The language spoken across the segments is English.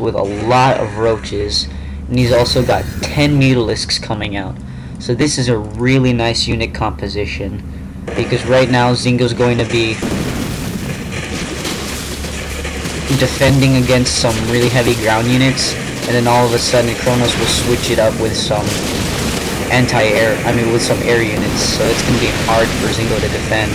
equipped with a lot of roaches, and he's also got 10 mutalisks coming out. So this is a really nice unit composition, because right now Zingo's going to be defending against some really heavy ground units, and then all of a sudden Cronos will switch it up with some with some air units, so it's going to be hard for Zingo to defend.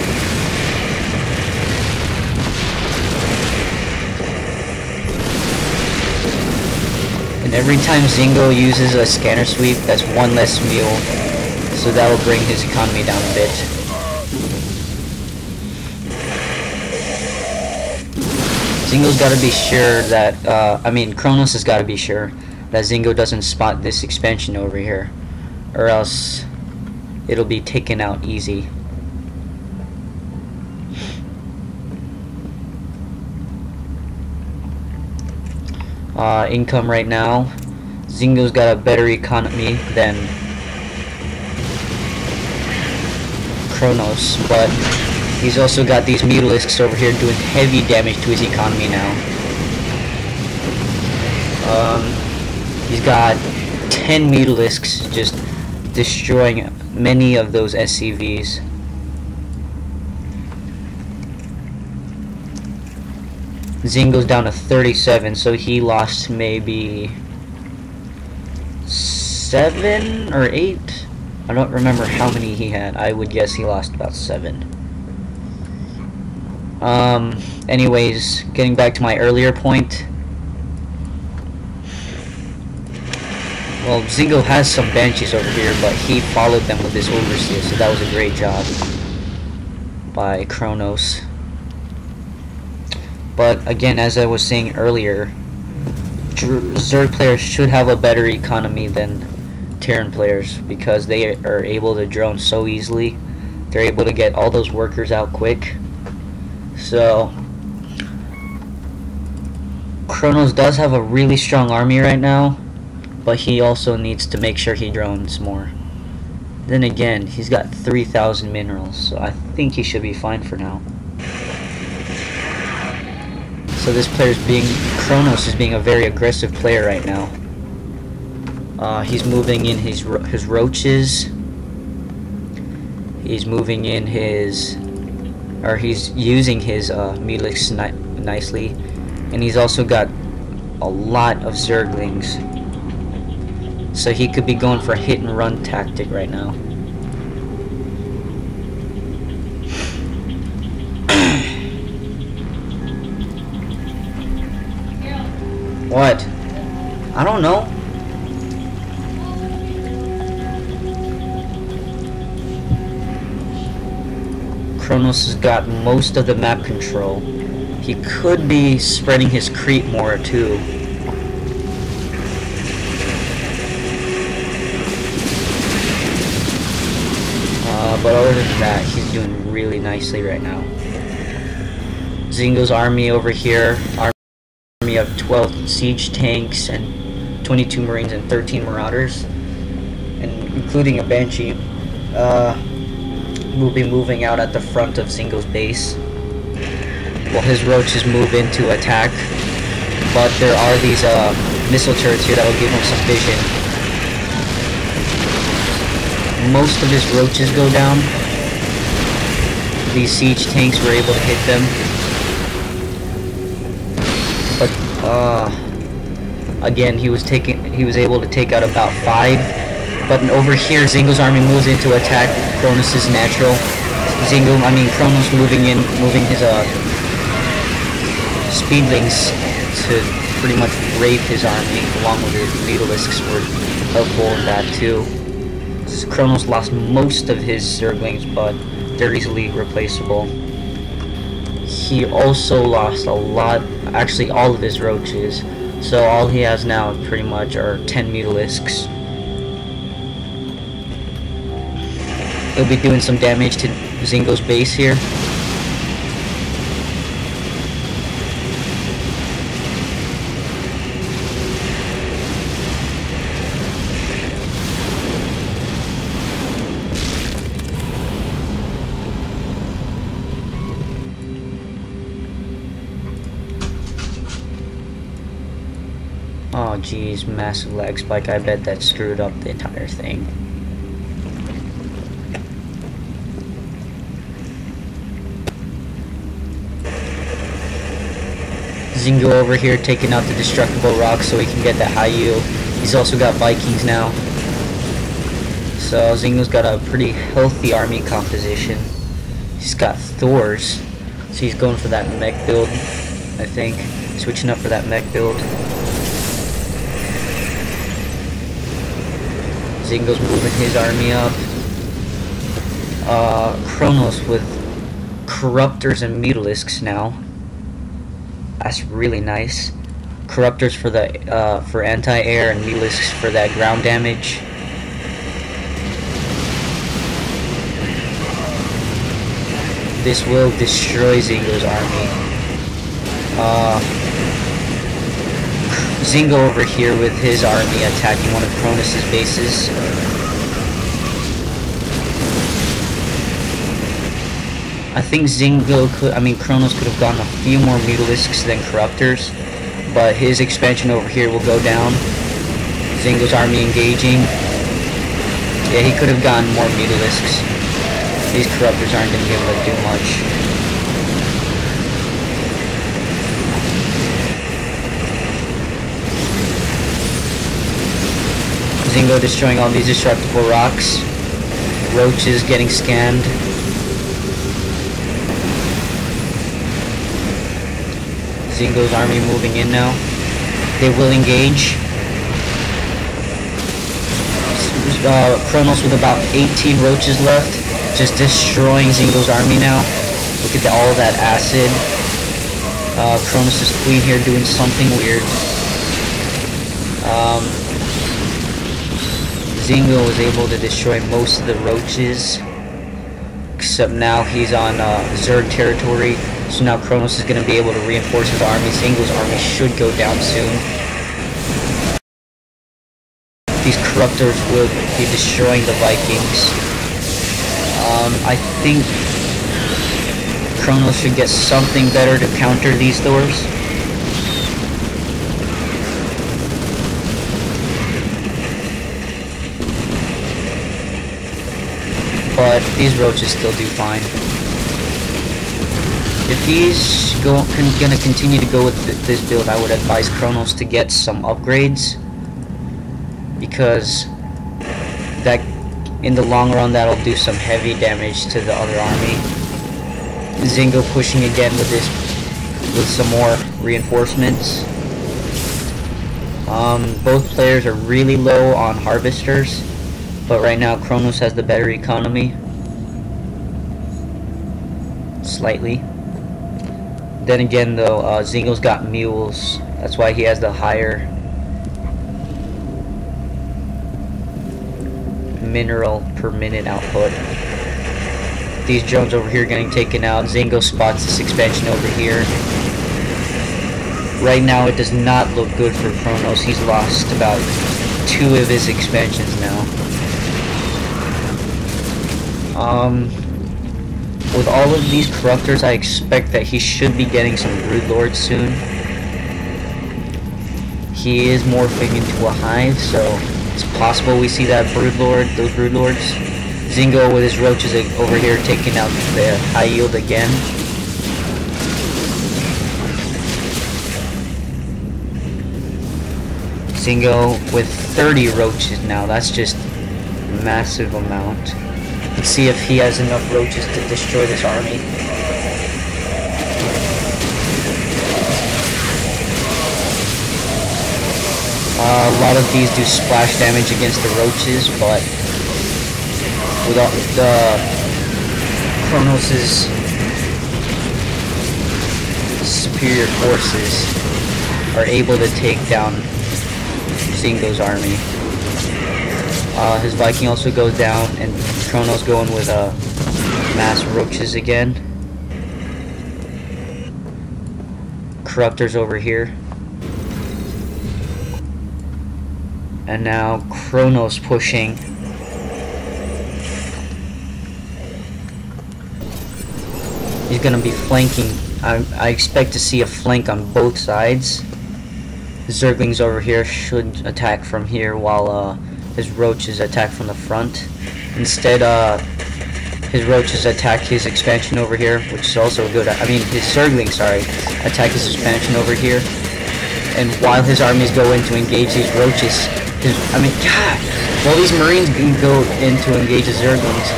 And every time Zingo uses a scanner sweep, that's one less mule, so that will bring his economy down a bit. Zingo's got to be sure that, Cronos has got to be sure that Zingo doesn't spot this expansion over here, or else it'll be taken out easy. Income right now, Zingo's got a better economy than Cronos, but he's also got these mutalisks over here doing heavy damage to his economy now. He's got 10 mutalisks just destroying many of those SCVs. Zingo's down to 37, so he lost maybe 7 or 8. I don't remember how many he had. I would guess he lost about 7. Anyways, getting back to my earlier point. Well, Zingo has some Banshees over here, but he followed them with his Overseer, so that was a great job by Cronos. But again, as I was saying earlier, Zerg players should have a better economy than Terran players, because they are able to drone so easily. They're able to get all those workers out quick. So Cronos does have a really strong army right now, but he also needs to make sure he drones more. Then again, he's got 3,000 minerals, so I think he should be fine for now. So this Cronos is being a very aggressive player right now. He's moving in his roaches. He's moving in he's using his mutalisks nicely, and he's also got a lot of Zerglings. So he could be going for a hit and run tactic right now. What? I don't know. Cronos has got most of the map control. He could be spreading his creep more too. But other than that, he's doing really nicely right now. Zingo's army over here, army of 12 siege tanks and 22 marines and 13 marauders, and including a banshee, will be moving out at the front of Zingo's base while his roaches move in to attack. But there are these missile turrets here that will give him some vision. Most of his roaches go down. These siege tanks were able to hit them. But again, he was able to take out about 5. But over here, Zingo's army moves in to attack Cronos' natural. Cronos moving his speedlings to pretty much rape his army, along with his mutalisks were helpful in that too. Cronos lost most of his Zerglings, but they're easily replaceable. He also lost a lot, actually all of his roaches, so all he has now pretty much are 10 mutalisks. He'll be doing some damage to Zingo's base here. Oh geez, massive lag spike. I bet that screwed up the entire thing. Zingo over here taking out the destructible rocks so he can get that high yield. He's also got Vikings now. So Zingo's got a pretty healthy army composition. He's got Thors. So he's going for that mech build, I think. Switching up for that mech build. Zingo's moving his army up. Cronos with Corruptors and Mutalisks now. That's really nice. Corruptors for the for anti-air and Mutalisks for that ground damage. This will destroy Zingo's army. Zingo over here with his army attacking one of Cronos' bases. I think Cronos could have gotten a few more Mutalisks than Corruptors, but his expansion over here will go down. Zingo's army engaging. Yeah, he could have gotten more Mutalisks. These Corruptors aren't going to be able to do much. Zingo destroying all these destructible rocks. Roaches getting scanned. Zingo's army moving in now. They will engage. Cronos with about 18 roaches left. Just destroying Zingo's army now. Look at all that acid. Cronos' queen here doing something weird. Zingo was able to destroy most of the roaches. Except now he's on Zerg territory. So now Cronos is going to be able to reinforce his army. Zingo's army should go down soon. These Corruptors will be destroying the Vikings. I think Cronos should get something better to counter these Thors. But these roaches still do fine. If he's gonna continue to go with this build, I would advise Cronos to get some upgrades, because that, in the long run, that'll do some heavy damage to the other army. Zingo pushing again with some more reinforcements. Both players are really low on harvesters, but right now Cronos has the better economy, slightly. Then again, though, Zingo's got mules. That's why he has the higher mineral per minute output. These drones over here getting taken out. Zingo spots this expansion over here. Right now, it does not look good for Cronos. He's lost about 2 of his expansions now. With all of these Corruptors, I expect that he should be getting some Broodlords soon. He is morphing into a hive, so it's possible we see that those Broodlords. Zingo with his roaches over here taking out the high yield again. Zingo with 30 roaches now. That's just a massive amount. Let's see if he has enough roaches to destroy this army. A lot of these do splash damage against the roaches, but with all the Cronos' superior forces are able to take down Zingo's army. His Viking also goes down, and Cronos going with mass roaches again. Corruptors over here. And now Cronos pushing. He's gonna be flanking. I expect to see a flank on both sides. Zerglings over here should attack from here, while his roaches attack from the front. Instead, his roaches attack his expansion over here, which is also good. I mean, his Zerglings, sorry, attack his expansion over here. And while his armies go in to engage these roaches, God, while these Marines can go in to engage the Zerglings,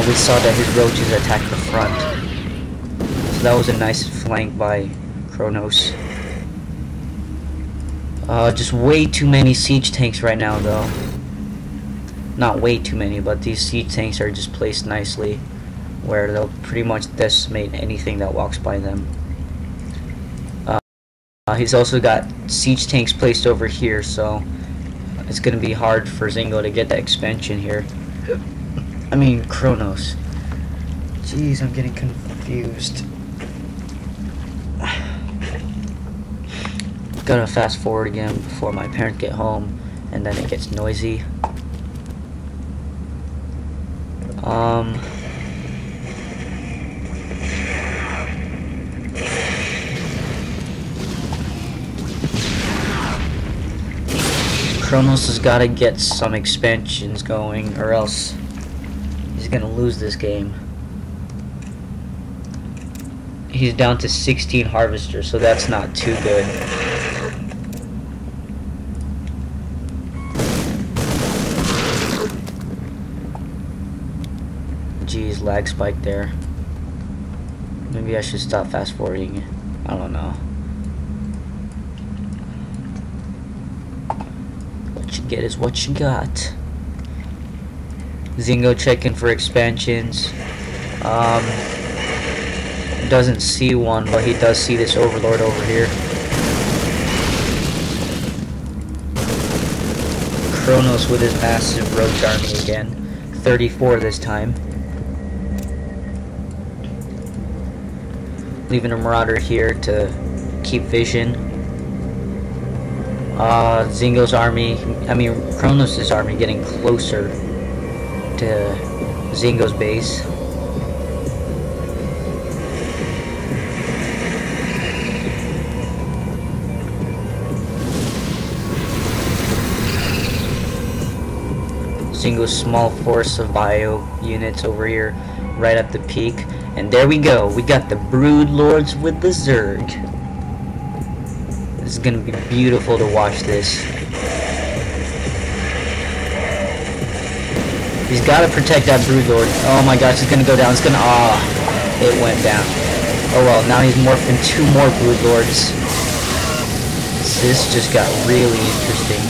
we saw that his roaches attacked the front. So that was a nice flank by Cronos. Just way too many siege tanks right now, though. Not way too many, but these siege tanks are just placed nicely, where they'll pretty much decimate anything that walks by them. He's also got siege tanks placed over here, so it's gonna be hard for Zingo to get that expansion here. I mean, Cronos. Jeez, I'm getting confused. Gotta fast forward again before my parents get home, and then it gets noisy. Cronos has got to get some expansions going, or else he's gonna lose this game. He's down to 16 harvesters, so that's not too good. Jeez, lag spike there. Maybe I should stop fast forwarding. I don't know. What you get is what you got. Zingo checking for expansions. Doesn't see one, but he does see this overlord over here. Cronos with his massive roach army again. 34 this time. Leaving a marauder here to keep vision. Zingo's army, Cronos' army getting closer to Zingo's base. Zingo's small force of bio units over here, right at the peak. And there we go, we got the Brood Lords with the Zerg. This is gonna be beautiful to watch this. He's gotta protect that Brood Lord. Oh my gosh, it's gonna go down, it went down. Oh well, now he's morphed in 2 more Brood Lords. This just got really interesting.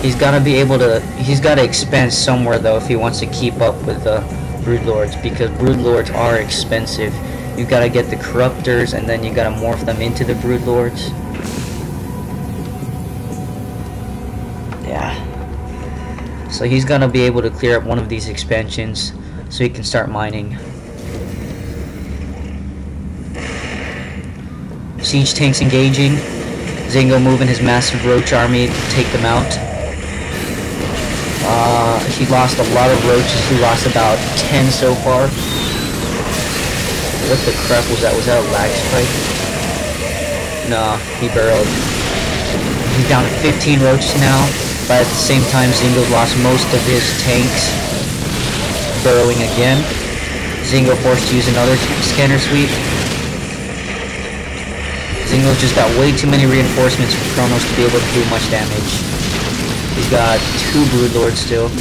He's gotta expand somewhere though if he wants to keep up with the Brood Lords, because Brood Lords are expensive. You gotta get the Corruptors, and then you gotta morph them into the Brood Lords. Yeah. So he's gonna be able to clear up one of these expansions, so he can start mining. Siege tanks engaging. Zingo moving his massive roach army to take them out. He lost a lot of roaches. He lost about 10 so far. What the crap was that? Was that a lag spike? No, he burrowed. He's down to 15 roaches now, but at the same time Zingo lost most of his tanks. Burrowing again. Zingo forced to use another scanner sweep. Zingo just got way too many reinforcements for Cronos to be able to do much damage. He's got 2 Brood Lords still.